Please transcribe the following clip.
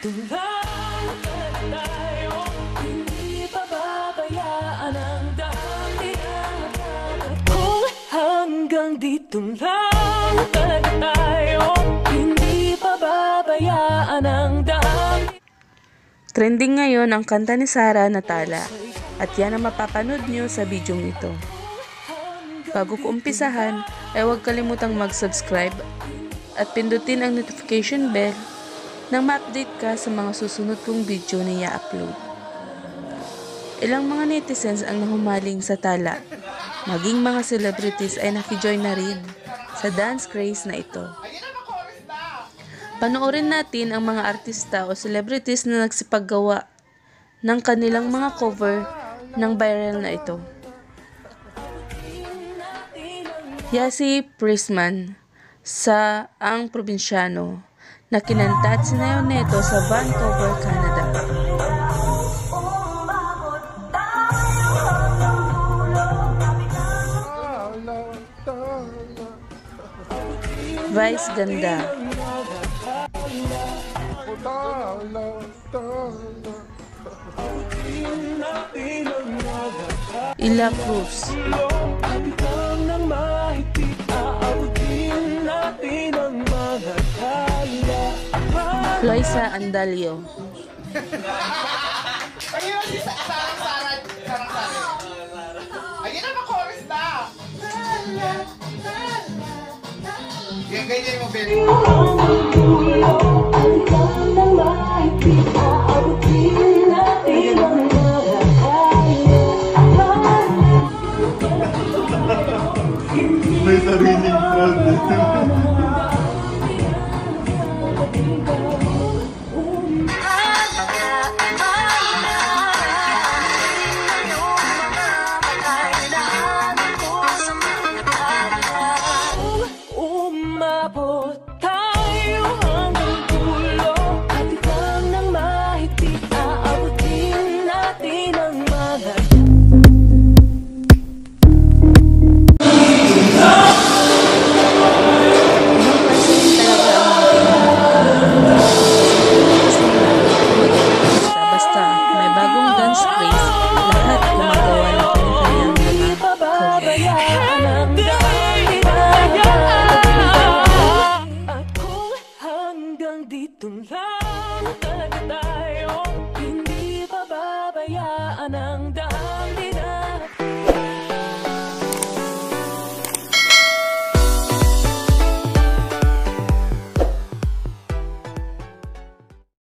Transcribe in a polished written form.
dito lang tayo, hindi pababayaan ang dahilan. Kung hanggang dito lang tayo, hindi pababayaan ang dahilan. Trending ngayon ang kanta ni Sarah na Tala, at yan ang mapapanood nyo sa video ito. Bago ko umpisahan, ay huwag kalimutang mag-subscribe at pindutin ang notification bell nang ma-update ka sa mga susunod kong video na i-upload. Ilang mga netizens ang nahumaling sa Tala, maging mga celebrities ay nakijoin na rin sa dance craze na ito. Panoorin natin ang mga artista o celebrities na nagsipaggawa ng kanilang mga cover ng viral na ito. YASSI PRESSMAN sa Ang Probinsyano na kinanta at sinayaw nito sa Vancouver, Canada. Vice Ganda, cruz, LOISA, ANDALEO, ayun na, chorus na. Ganyan mo, Billy. May sariling crowd. Dito lang tayo.